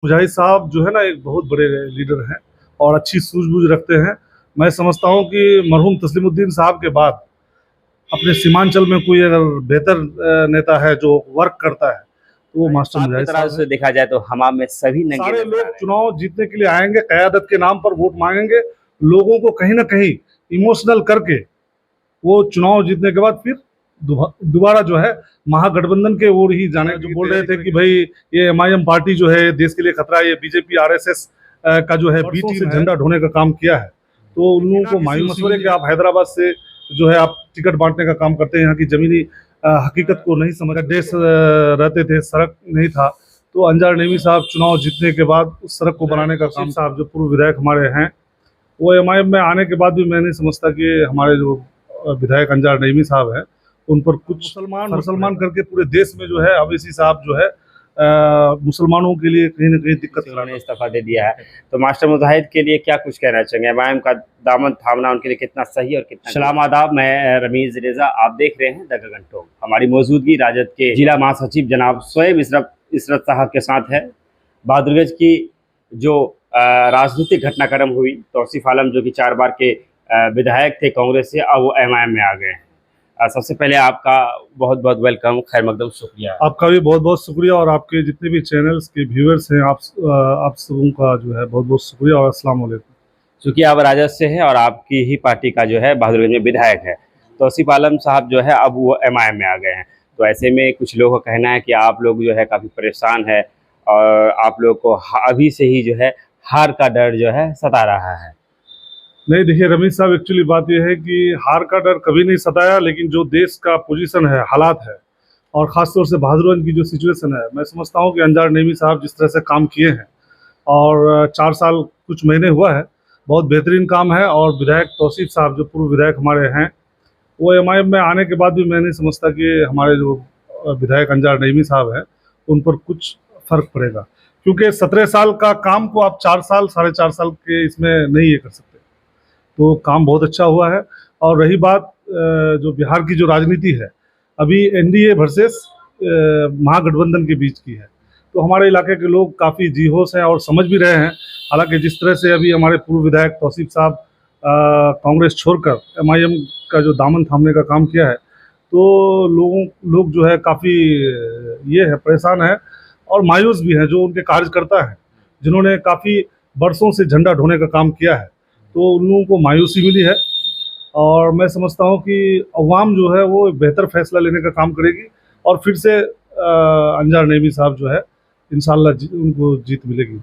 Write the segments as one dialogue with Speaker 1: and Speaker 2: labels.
Speaker 1: मुजाहिद साहब जो है ना एक बहुत बड़े लीडर हैं और अच्छी सूझबूझ रखते हैं। मैं समझता हूँ कि मरहूम तस्लीमुद्दीन साहब के बाद अपने सीमांचल में कोई अगर बेहतर नेता है जो वर्क करता है तो वो मास्टर
Speaker 2: आपकी
Speaker 1: मुजाहिद
Speaker 2: तरह
Speaker 1: साहब
Speaker 2: से
Speaker 1: हैं।
Speaker 2: देखा जाए तो हमाम में सभी नंगे
Speaker 1: सारे
Speaker 2: नजर आ
Speaker 1: लोग
Speaker 2: रहे हैं।
Speaker 1: चुनाव जीतने के लिए आएंगे, क़यादत के नाम पर वोट मांगेंगे, लोगों को कहीं ना कहीं इमोशनल करके वो चुनाव जीतने के बाद फिर दोबारा जो है महागठबंधन के ओर ही जाने जो बोल रहे थे कि भाई ये एमआईएम पार्टी जो है देश के लिए खतरा है, ये बीजेपी आरएसएस का जो है बी टीम से झंडा ढोने का काम किया है। तो उन लोगों को मायूस मशवरे के आप हैदराबाद से जो है आप टिकट बांटने का काम करते हैं, यहाँ की जमीनी हकीकत को नहीं समझ देश रहते थे, सड़क नहीं था, तो अंजार नईमी साहब चुनाव जीतने के बाद उस सड़क को बनाने का काम साहब जो पूर्व विधायक हमारे हैं वो एमआईएम में आने के बाद भी मैं नहीं समझता कि हमारे जो विधायक अंजार नईमी साहब हैं उन पर कुछ मुसलमान करके पूरे देश में जो है अवैसी साहब जो है मुसलमानों के लिए कहीं ना कहीं दिक्कत
Speaker 2: उन्होंने इस्तीफा दे दिया है, तो मास्टर मुजाहिद के लिए क्या कुछ कहना चाहेंगे? एमआईएम का दामन थामना उनके लिए कितना सही और कितना? सलाम आदाब, मैं रमीज रेजा, आप देख रहे हैं द गगन टॉक। हमारी मौजूदगी राजद के जिला महासचिव जनाब शोएब इसरत साहब के साथ है। बहादुरगंज की जो राजनीतिक घटनाक्रम हुई, तौसीफ आलम जो कि 4 बार के विधायक थे कांग्रेस से, अब वो एमआईएम में आ गए हैं। सबसे पहले आपका बहुत बहुत वेलकम, खैर मकदम, शुक्रिया।
Speaker 1: आपका भी बहुत बहुत शुक्रिया और आपके जितने भी चैनल्स के व्यूअर्स हैं आप सबों का जो है बहुत बहुत शुक्रिया और अस्सलाम वालेकुम।
Speaker 2: चूँकि आप राजद से हैं और आपकी ही पार्टी का जो है बहादुरगंज में विधायक है, तौसीफ आलम साहब जो है अब वो एमआईएम में आ गए हैं। तो ऐसे में कुछ लोगों का कहना है कि आप लोग जो है काफ़ी परेशान है और आप लोग को अभी से ही जो है हार का डर जो है सता रहा है।
Speaker 1: नहीं, देखिए रमीज साहब, एक्चुअली बात यह है कि हार का डर कभी नहीं सताया, लेकिन जो देश का पोजीशन है, हालात है, और ख़ासतौर से बहादुरगंज की जो सिचुएशन है, मैं समझता हूँ कि अंजार नईमी साहब जिस तरह से काम किए हैं और 4 साल कुछ महीने हुआ है, बहुत बेहतरीन काम है। और विधायक तौसीफ साहब जो पूर्व विधायक हमारे हैं वो एमआईएम में आने के बाद भी मैं नहीं समझता कि हमारे जो विधायक अंजार नईमी साहब हैं उन पर कुछ फ़र्क पड़ेगा, क्योंकि 17 साल का काम को आप 4 साल 4.5 साल के इसमें नहीं ये कर सकते। तो काम बहुत अच्छा हुआ है। और रही बात जो बिहार की जो राजनीति है, अभी एनडीए वर्सेस महागठबंधन के बीच की है, तो हमारे इलाके के लोग काफ़ी जी होश हैं और समझ भी रहे हैं। हालांकि जिस तरह से अभी हमारे पूर्व विधायक तौसीफ साहब कांग्रेस छोड़कर एमआईएम का जो दामन थामने का काम किया है, तो लोग जो है काफ़ी ये है, परेशान है और मायूस भी हैं। जो उनके कार्यकर्ता हैं जिन्होंने काफ़ी बरसों से झंडा ढोने का काम किया है, तो उन लोगों को मायूसी मिली है। और मैं समझता हूँ कि अवाम जो है वो बेहतर फैसला लेने का काम करेगी और फिर से अंजार नईमी साहब जो है इंशाल्लाह उनको जीत मिलेगी।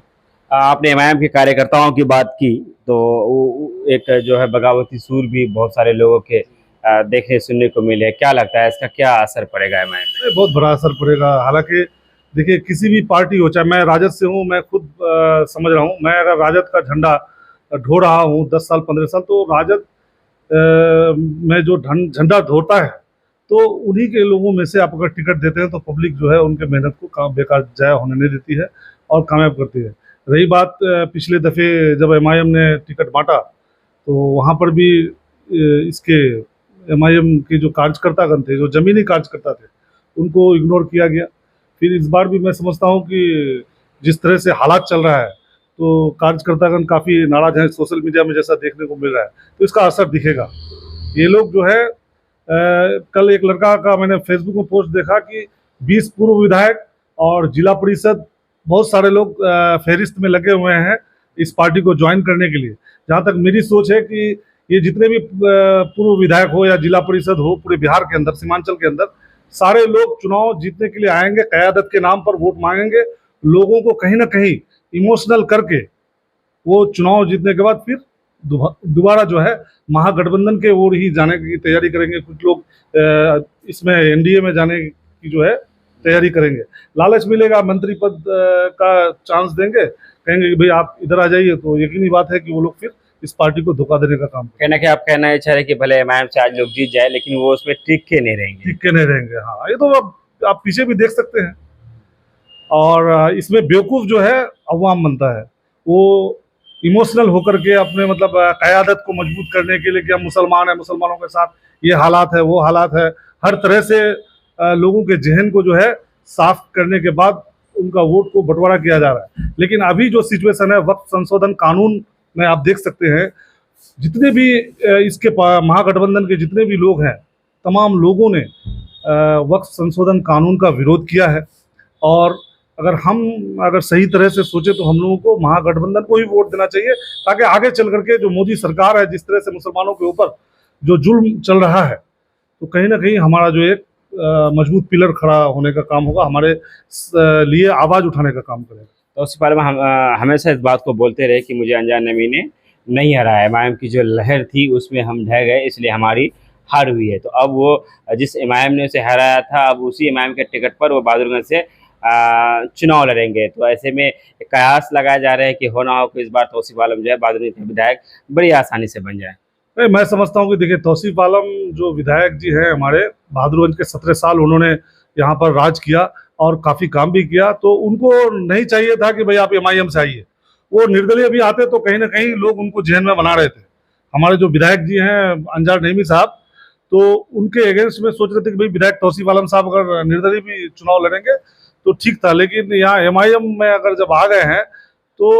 Speaker 2: आपने एमआईएम के कार्यकर्ताओं की बात की, तो एक जो है बगावती सूर भी बहुत सारे लोगों के देखने सुनने को मिले। क्या लगता है इसका क्या असर पड़ेगा एमआईएम में?
Speaker 1: बहुत बड़ा असर पड़ेगा। हालांकि देखिए, किसी भी पार्टी हो, चाहे मैं राजद से हूँ, मैं खुद समझ रहा हूँ, मैं अगर राजद का झंडा ढो रहा हूँ 10 साल 15 साल, तो राजद में जो झंडा ढोता है, तो उन्हीं के लोगों में से आप अगर टिकट देते हैं तो पब्लिक जो है उनके मेहनत को बेकार जाया होने नहीं देती है और कामयाब करती है। रही बात पिछले दफ़े जब एमआईएम ने टिकट बांटा, तो वहाँ पर भी इसके एमआईएम के जो कार्यकर्तागण थे, जो ज़मीनी कार्यकर्ता थे, उनको इग्नोर किया गया। फिर इस बार भी मैं समझता हूँ कि जिस तरह से हालात चल रहा है, तो कार्यकर्तागण काफ़ी नाराज़ हैं, सोशल मीडिया में जैसा देखने को मिल रहा है, तो इसका असर दिखेगा। ये लोग जो है कल एक लड़का का मैंने फेसबुक में पोस्ट देखा कि 20 पूर्व विधायक और जिला परिषद, बहुत सारे लोग फहरिस्त में लगे हुए हैं इस पार्टी को ज्वाइन करने के लिए। जहाँ तक मेरी सोच है कि ये जितने भी पूर्व विधायक हो या जिला परिषद हो, पूरे बिहार के अंदर, सीमांचल के अंदर, सारे लोग चुनाव जीतने के लिए आएंगे, क़यादत के नाम पर वोट मांगेंगे, लोगों को कहीं ना कहीं इमोशनल करके वो चुनाव जीतने के बाद फिर दोबारा जो है महागठबंधन के ओर ही जाने की तैयारी करेंगे। कुछ लोग इसमें एनडीए में जाने की जो है तैयारी करेंगे। लालच मिलेगा, मंत्री पद का चांस देंगे, कहेंगे कि भाई आप इधर आ जाइए, तो यकीनी बात है कि वो लोग फिर इस पार्टी को धोखा देने का काम
Speaker 2: कहना कि आप कहना चाह रहे कि भले एमआईएम से आज लोग जीत जाए, लेकिन वो उसमें टिक के नहीं रहेंगे।
Speaker 1: टिक के नहीं रहेंगे। हाँ, ये तो आप पीछे भी देख सकते हैं। और इसमें बेवकूफ़ जो है अवाम बनता है, वो इमोशनल होकर के अपने मतलब क़यादत को मजबूत करने के लिए कि हम मुसलमान हैं, मुसलमानों के साथ ये हालात है, वो हालात है, हर तरह से लोगों के जहन को जो है साफ करने के बाद उनका वोट को बंटवारा किया जा रहा है। लेकिन अभी जो सिचुएशन है वक्फ संशोधन कानून में आप देख सकते हैं, जितने भी इसके महागठबंधन के जितने भी लोग हैं, तमाम लोगों ने वक्फ संशोधन कानून का विरोध किया है। और अगर सही तरह से सोचे तो हम लोगों को महागठबंधन को ही वोट देना चाहिए, ताकि आगे चल करके जो मोदी सरकार है, जिस तरह से मुसलमानों के ऊपर जो जुल्म चल रहा है, तो कहीं ना कहीं हमारा जो एक मजबूत पिलर खड़ा होने का काम होगा, हमारे लिए आवाज़ उठाने का काम करेगा।
Speaker 2: तो उससे पहले हम हमेशा इस बात को बोलते रहे कि मुझे अनजान नमी ने नहीं हराया, एमआईएम की जो लहर थी उसमें हम ढह गए, इसलिए हमारी हार हुई है। तो अब वो जिस एमआईएम ने उसे हराया था, अब उसी एमआईएम के टिकट पर वो बहादुरगंज से चुनाव लड़ेंगे। तो ऐसे में कयास लगाया जा रहा है कि हो ना हो कि इस बार तौसीफ आलम जो है बहादुरगंज के विधायक बड़ी आसानी से बन जाए।
Speaker 1: नहीं, मैं समझता हूँ कि देखिए, तौसीफ आलम जो विधायक जी हैं हमारे बहादुरगंज के, 17 साल उन्होंने यहाँ पर राज किया और काफ़ी काम भी किया, तो उनको नहीं चाहिए था कि भाई आप एमआईएम से आइए। वो निर्दलीय भी आते तो कहीं ना कहीं लोग उनको जेहन में बना रहे थे। हमारे जो विधायक जी हैं अंजार नईमी साहब, तो उनके अगेंस्ट में सोच रहे थे कि भाई विधायक तौसीफ आलम साहब अगर निर्दलीय भी चुनाव लड़ेंगे तो ठीक था। लेकिन यहाँ एमआईएम में अगर जब आ गए हैं तो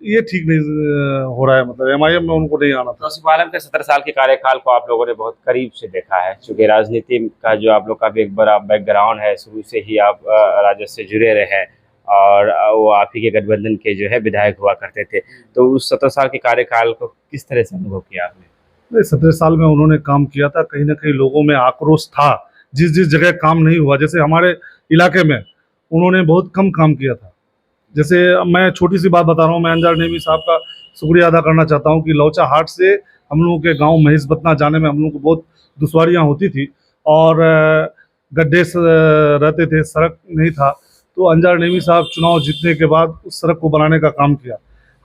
Speaker 1: ये ठीक नहीं हो रहा है, मतलब एमआईएम में उनको नहीं आना था।
Speaker 2: तौसीफ आलम के 17 साल के कार्यकाल को आप लोगों ने बहुत करीब से देखा है, चूँकि राजनीति का जो आप लोग का भी एक बड़ा बैकग्राउंड है, शुरू से ही आप राजद से जुड़े रहे और वो आप ही के गठबंधन के जो है विधायक हुआ करते थे। तो उस 17 साल के कार्यकाल को किस तरह से अनुभव किया आपने?
Speaker 1: 17 साल में उन्होंने काम किया था, कहीं ना कहीं लोगों में आक्रोश था, जिस जिस जगह काम नहीं हुआ, जैसे हमारे इलाके में उन्होंने बहुत कम काम किया था। जैसे मैं छोटी सी बात बता रहा हूँ, मैं अंजार नईमी साहब का शुक्रिया अदा करना चाहता हूँ कि लौचा हाट से हम लोगों के गांव महेशबतना जाने में हम लोगों को बहुत दुश्वारियाँ होती थी और गड्ढे रहते थे, सड़क नहीं था। तो अंजार नईमी साहब चुनाव जीतने के बाद उस सड़क को बनाने का काम किया।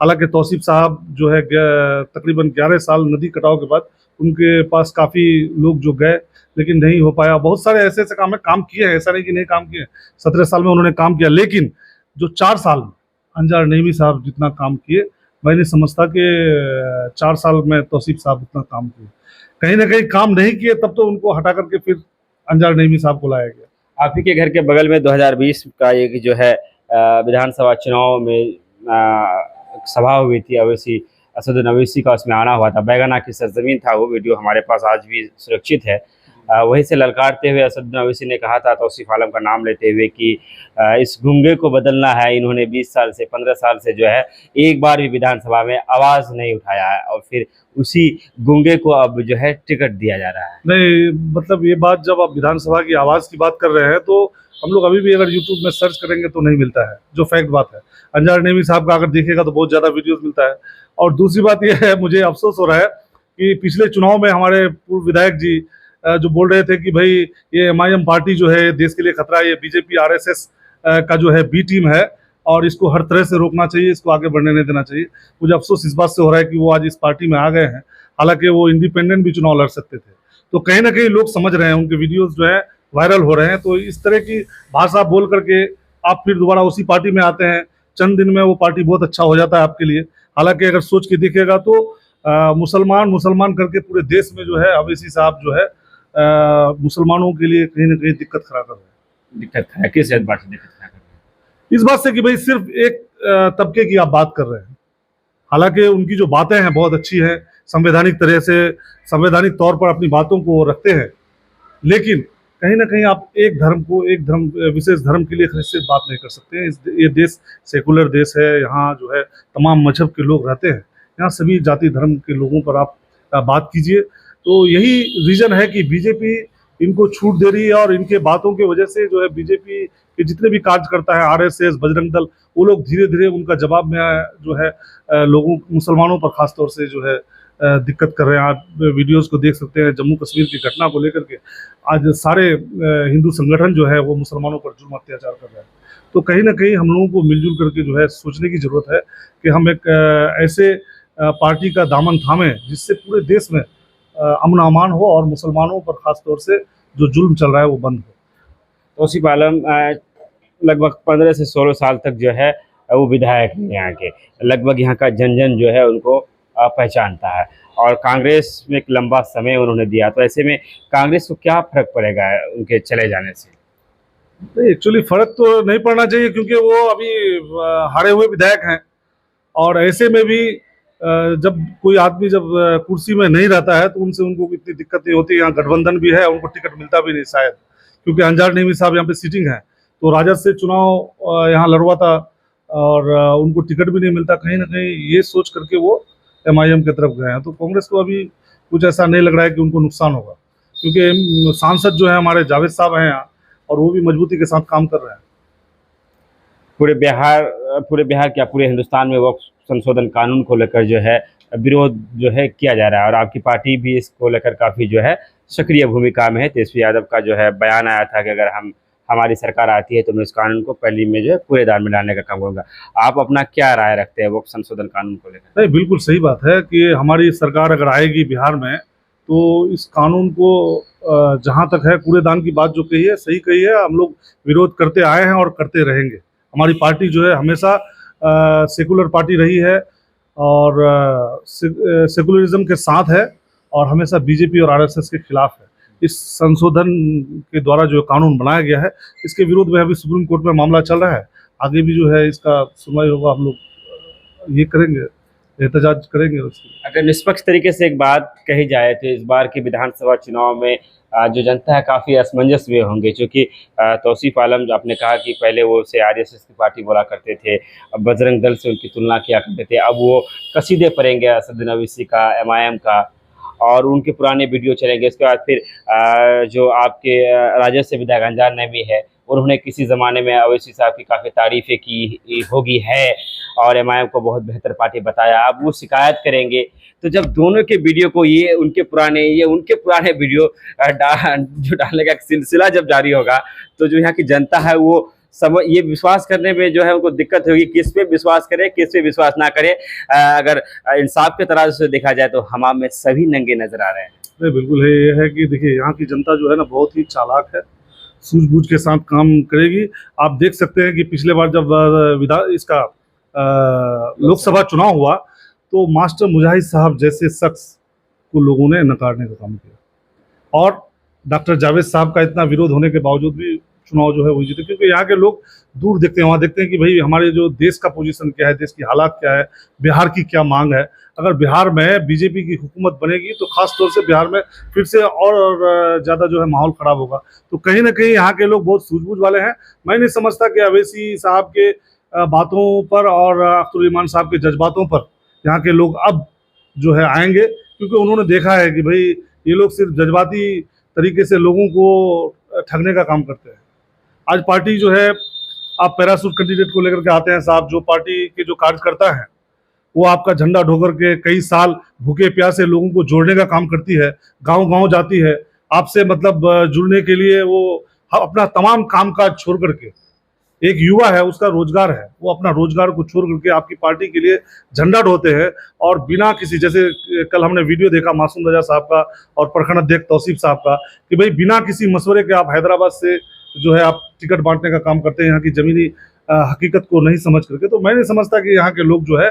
Speaker 1: हालांकि तौसीफ साहब जो है तकरीबन 11 साल नदी कटाव के बाद उनके पास काफ़ी लोग जो गए, लेकिन नहीं हो पाया। बहुत सारे ऐसे ऐसे काम किए हैं, ऐसा नहीं कि नहीं काम किए। 17 साल में उन्होंने काम किया, लेकिन जो 4 साल में अंजार नईमी साहब जितना काम किए, मैं नहीं समझता कि 4 साल में तौसीफ साहब उतना काम किए। कहीं ना कहीं काम नहीं किए, तब तो उनको हटा करके फिर अंजार नईमी साहब को लाया गया।
Speaker 2: आप ही के घर के बगल में 2020 का एक जो है विधानसभा चुनाव में सभा हुई थी, अवैसी असदुद्दीन अवैसी का उसमें आना हुआ था। बैगना की सरजमीन था, वो वीडियो हमारे पास आज भी सुरक्षित है। वहीं से ललकारते हुए असदुद्दीन अवैसी ने कहा था तौसीफ आलम का नाम लेते हुए कि इस गूंगे को बदलना है। इन्होंने 20 साल से 15 साल से जो है एक बार भी विधानसभा में आवाज़ नहीं उठाया है और फिर उसी गूंगे को अब जो है टिकट दिया जा रहा है।
Speaker 1: नहीं, मतलब ये बात जब आप विधानसभा की आवाज़ की बात कर रहे हैं तो हम लोग अभी भी अगर यूट्यूब में सर्च करेंगे तो नहीं मिलता है, जो फैक्ट बात है। अंजार नईमी साहब का अगर देखेगा तो बहुत ज़्यादा वीडियोस मिलता है। और दूसरी बात यह है, मुझे अफसोस हो रहा है कि पिछले चुनाव में हमारे पूर्व विधायक जी जो बोल रहे थे कि भाई ये एमआईएम पार्टी जो है देश के लिए खतरा है, ये बीजेपी आरएसएस का जो है बी टीम है और इसको हर तरह से रोकना चाहिए, इसको आगे बढ़ने नहीं देना चाहिए। मुझे अफसोस इस बात से हो रहा है कि वो आज इस पार्टी में आ गए हैं, हालांकि वो इंडिपेंडेंट भी चुनाव लड़ सकते थे। तो कहीं ना कहीं लोग समझ रहे हैं, उनके वीडियोस जो है वायरल हो रहे हैं। तो इस तरह की भाषा बोल करके आप फिर दोबारा उसी पार्टी में आते हैं, चंद दिन में वो पार्टी बहुत अच्छा हो जाता है आपके लिए। हालांकि अगर सोच के देखिएगा तो मुसलमान करके पूरे देश में जो है अवैसी साहब जो है मुसलमानों के लिए कहीं ना कहीं दिक्कत खड़ा कर रहे हैं।
Speaker 2: दिक्कत है किस बात से दिक्कत खड़ा कर रहे हैं?
Speaker 1: इस बात से कि भाई सिर्फ एक तबके की आप बात कर रहे हैं। हालांकि उनकी जो बातें हैं बहुत अच्छी हैं, संवैधानिक तरह से, संवैधानिक तौर पर अपनी बातों को रखते हैं, लेकिन कहीं ना कहीं आप एक धर्म विशेष धर्म के लिए सिर्फ बात नहीं कर सकते हैं। ये देश सेकुलर देश है, यहाँ जो है तमाम मजहब के लोग रहते हैं, यहाँ सभी जाति धर्म के लोगों पर आप बात कीजिए। तो यही रीज़न है कि बीजेपी इनको छूट दे रही है और इनके बातों की वजह से जो है बीजेपी के जितने भी कार्यकर्ता है, आरएसएस, बजरंग दल, वो लोग धीरे धीरे उनका जवाब में जो है लोगों मुसलमानों पर खास तौर से जो है दिक्कत कर रहे हैं। आप वीडियोस को देख सकते हैं, जम्मू कश्मीर की घटना को लेकर के आज सारे हिंदू संगठन जो है वो मुसलमानों पर जुल्म अत्याचार कर रहे हैं। तो कहीं ना कहीं हम लोगों को मिलजुल करके जो है सोचने की ज़रूरत है कि हम एक ऐसे पार्टी का दामन थामें जिससे पूरे देश में अमन अमान हो और मुसलमानों पर खास तौर से जो जुल्म चल रहा है वो बंद हो।
Speaker 2: तौसीफ आलम लगभग 15 से 16 साल तक जो है वो विधायक हैं यहाँ के, लगभग यहाँ का जन जन जो है उनको पहचानता है और कांग्रेस में एक लंबा समय उन्होंने दिया। तो ऐसे में कांग्रेस को क्या फर्क पड़ेगा उनके चले जाने से?
Speaker 1: नहीं, एक्चुअली फर्क तो नहीं पड़ना चाहिए क्योंकि वो अभी हारे हुए विधायक हैं और ऐसे में भी जब कोई आदमी जब कुर्सी में नहीं रहता है तो उनसे उनको इतनी दिक्कत नहीं होती। यहाँ गठबंधन भी है, उनको टिकट मिलता भी नहीं शायद, क्योंकि अंजार नईमी साहब यहाँ पे सीटिंग है तो राजद से चुनाव यहाँ लड़वा था और उनको टिकट भी नहीं मिलता। कहीं ना कहीं ये सोच करके वो एमआईएम की तरफ गए हैं। तो कांग्रेस को अभी कुछ ऐसा नहीं लग रहा है कि उनको नुकसान होगा, क्योंकि सांसद जो है हमारे जावेद साहब हैं यहाँ और वो भी मजबूती के साथ काम कर रहे हैं।
Speaker 2: पूरे बिहार क्या पूरे हिंदुस्तान में वक्फ संशोधन कानून को लेकर जो है विरोध जो है किया जा रहा है और आपकी पार्टी भी इसको लेकर काफ़ी जो है सक्रिय भूमिका में है। तेजस्वी यादव का जो है बयान आया था कि अगर हमारी सरकार आती है तो मैं इस कानून को पहली में जो है कूड़ेदान में डालने का काम करूँगा। आप अपना क्या राय रखते हैं वक्फ संशोधन कानून को लेकर?
Speaker 1: नहीं, बिल्कुल सही बात है कि हमारी सरकार अगर आएगी बिहार में तो इस कानून को जहाँ तक है कूड़ेदान की बात जो कही है सही कही है। हम लोग विरोध करते आए हैं और करते रहेंगे। हमारी पार्टी जो है हमेशा सेकुलर पार्टी रही है और सेकुलरिज्म के साथ है और हमेशा बीजेपी और आरएसएस के खिलाफ है। इस संशोधन के द्वारा जो कानून बनाया गया है इसके विरोध में अभी सुप्रीम कोर्ट में मामला चल रहा है। आगे भी जो है इसका सुनवाई होगा, हम लोग ये करेंगे, एहतजाज करेंगे उसकी।
Speaker 2: अगर निष्पक्ष तरीके से एक बात कही जाए तो इस बार के विधानसभा चुनाव में जो जनता है काफ़ी असमंजस में होंगे, क्योंकि तौसीफ आलम जो आपने कहा कि पहले वो उसे आरएसएस की पार्टी बोला करते थे, अब बजरंग दल से उनकी तुलना किया करते थे, अब वो कसीदे पढ़ेंगे असदुद्दीन ओवैसी का, एमआईएम का, और उनके पुराने वीडियो चलेंगे। इसके बाद फिर जो आपके राजद से विधायक अंजार नईमी है, उन्होंने किसी ज़माने में ओवैसी साहब की काफ़ी तारीफ़ें की होगी है और एमआईएम को बहुत बेहतर पार्टी बताया। अब वो शिकायत करेंगे तो जब दोनों के वीडियो को ये उनके पुराने वीडियो जो डालने का सिलसिला जब जारी होगा तो जो यहाँ की जनता है वो ये विश्वास करने में जो है उनको दिक्कत होगी, किस पे विश्वास करे किस पे विश्वास ना करे। अगर इंसाफ के तराजू से देखा जाए तो हमाम में सभी नंगे नजर आ रहे हैं।
Speaker 1: नहीं, बिल्कुल है। ये है कि देखिए यहाँ की जनता जो है ना बहुत ही चालाक है, सूझबूझ के साथ काम करेगी। आप देख सकते हैं कि पिछले बार जब इसका लोकसभा चुनाव हुआ तो मास्टर मुजाहिद साहब जैसे शख्स को लोगों ने नकारने का काम किया और डॉक्टर जावेद साहब का इतना विरोध होने के बावजूद भी चुनाव जो है वो जीते, क्योंकि यहाँ के लोग दूर देखते हैं, वहाँ देखते हैं कि भाई हमारे जो देश का पोजीशन क्या है, देश की हालात क्या है, बिहार की क्या मांग है। अगर बिहार में बीजेपी की हुकूमत बनेगी तो खास तौर से बिहार में फिर से और ज़्यादा जो है माहौल ख़राब होगा। तो कहीं ना कहीं यहाँ के लोग बहुत सूझबूझ वाले हैं। मैं नहीं समझता कि ओवैसी साहब के बातों पर और अख्तर ईमान साहब के जज्बातों पर यहाँ के लोग अब जो है आएंगे, क्योंकि उन्होंने देखा है कि भाई ये लोग सिर्फ जज्बाती तरीके से लोगों को ठगने का काम करते हैं। आज पार्टी जो है, आप पैरासूट कैंडिडेट को लेकर के आते हैं साहब, जो पार्टी के जो कार्यकर्ता हैं वो आपका झंडा ढोकर के कई साल भूखे प्यासे लोगों को जोड़ने का काम करती है, गांव-गांव जाती है, आपसे मतलब जुड़ने के लिए वो अपना तमाम काम काज छोड़ करके, एक युवा है उसका रोजगार है, वो अपना रोजगार को छोड़ करके आपकी पार्टी के लिए झंडा ढोते हैं और बिना किसी, जैसे कल हमने वीडियो देखा मासूम रजा साहब का और प्रखंड अध्यक्ष तौसीफ साहब का, कि भाई बिना किसी मशवरे के आप हैदराबाद से जो है आप टिकट बांटने का काम करते हैं यहाँ की ज़मीनी हकीकत को नहीं समझ करके। तो मैं नहीं समझता कि यहाँ के लोग जो है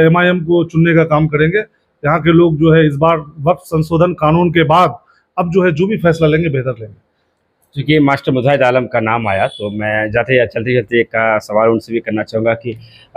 Speaker 1: एमआईएम को चुनने का काम करेंगे। यहाँ के लोग जो है इस बार वक्फ संशोधन कानून के बाद अब जो है जो भी फैसला लेंगे बेहतर लेंगे।
Speaker 2: क्योंकि मास्टर मुजाहिद आलम का नाम आया तो मैं चलते चलते एक सवाल उनसे भी करना चाहूँगा कि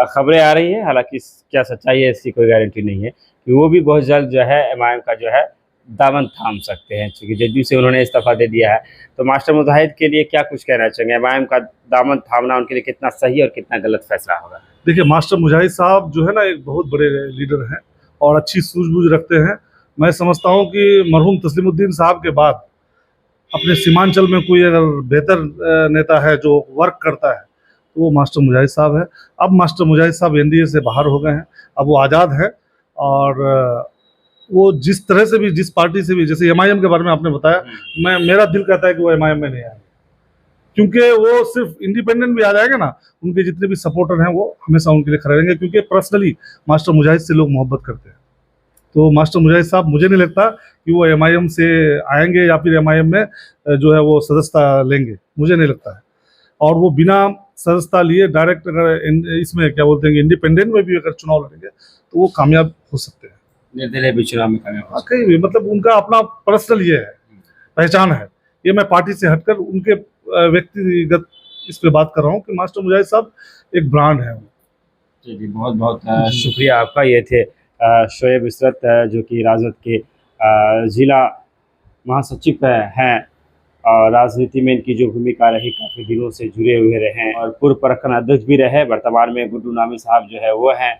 Speaker 2: खबरें आ रही हैं, हालांकि क्या सच्चाई है इसकी कोई गारंटी नहीं है, कि वो भी बहुत जल्द जो है एमआईएम का जो है दामन थाम सकते हैं, क्योंकि जदयू से उन्होंने इस्तीफा दे दिया है। तो मास्टर मुजाहिद के लिए क्या कुछ कहना चाहेंगे, एमआईएम का दामन थामना उनके लिए कितना सही और कितना गलत फैसला होगा?
Speaker 1: देखिए, मास्टर मुजाहिद साहब जो है ना एक बहुत बड़े लीडर हैं और अच्छी सूझबूझ रखते हैं। मैं समझता हूँ कि मरहूम तस्लीमुद्दीन साहब के बाद अपने सीमांचल में कोई अगर बेहतर नेता है जो वर्क करता है तो वो मास्टर मुजाहिद साहब है। अब मास्टर मुजाहिद साहब एनडीए से बाहर हो गए हैं, अब वो आज़ाद है और वो जिस तरह से भी, जिस पार्टी से भी, जैसे एमआईएम के बारे में आपने बताया, मेरा दिल कहता है कि वो एमआईएम में नहीं आएंगे, क्योंकि वो सिर्फ इंडिपेंडेंट भी आ जाएगा ना, उनके जितने भी सपोर्टर हैं वो हमेशा उनके लिए खड़े रहेंगे, क्योंकि पर्सनली मास्टर मुजाहिद से लोग मोहब्बत करते हैं। तो मास्टर मुजाहिद साहब, मुझे नहीं लगता कि वो एमआईएम से आएंगे या फिर एमआईएम में जो है वो सदस्यता लेंगे, मुझे नहीं लगता है। और वो बिना सदस्यता लिए डायरेक्ट अगर इसमें क्या बोलते हैं इंडिपेंडेंट में भी अगर चुनाव लड़ेंगे तो वो कामयाब हो सकते हैं,
Speaker 2: निर्दलीय भी चुनाव में कामयाब।
Speaker 1: कहीं भी, मतलब उनका अपना पर्सनल ये है, पहचान है। ये मैं पार्टी से हटकर उनके व्यक्तिगत इस पे बात कर रहा हूँ कि मास्टर मुजाहिद साहब एक ब्रांड है।
Speaker 2: जी जी, बहुत बहुत शुक्रिया आपका। ये थे शोएब इशरत, जो कि राजद के ज़िला महासचिव हैं, और राजनीति में इनकी जो भूमिका रही, काफ़ी दिनों से जुड़े हुए रहे हैं और पूर्व प्रखंड अध्यक्ष भी रहे। वर्तमान में गुड्डू नामी साहब जो है वो हैं।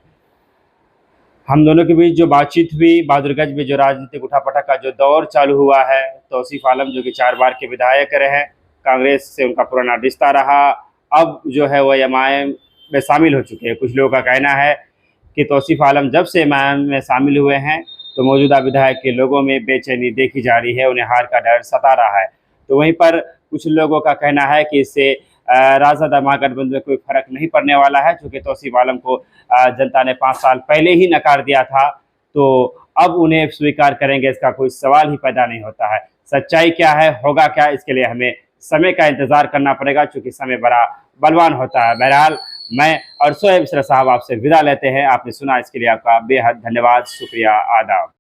Speaker 2: हम दोनों के बीच जो बातचीत हुई, बहादुरगंज में जो राजनीतिक उठापटक का जो दौर चालू हुआ है, तौसीफ आलम जो कि 4 बार के विधायक रहे, कांग्रेस से उनका पुराना रिश्ता रहा, अब जो है वो एमआईएम में शामिल हो चुके हैं। कुछ लोगों का कहना है कि तौसीफ आलम जब से एमआईएम में शामिल हुए हैं तो मौजूदा विधायक के लोगों में बेचैनी देखी जा रही है, उन्हें हार का डर सता रहा है। तो वहीं पर कुछ लोगों का कहना है कि इससे राजद महागठबंधन में कोई फर्क नहीं पड़ने वाला है, चूँकि तौसीफ आलम को जनता ने 5 साल पहले ही नकार दिया था, तो अब उन्हें स्वीकार करेंगे, इसका कोई सवाल ही पैदा नहीं होता है। सच्चाई क्या है, होगा क्या, इसके लिए हमें समय का इंतजार करना पड़ेगा, चूँकि समय बड़ा बलवान होता है। बहरहाल मैं और शोएब इशरत साहब आपसे विदा लेते हैं। आपने सुना, इसके लिए आपका बेहद धन्यवाद, शुक्रिया, आदाब।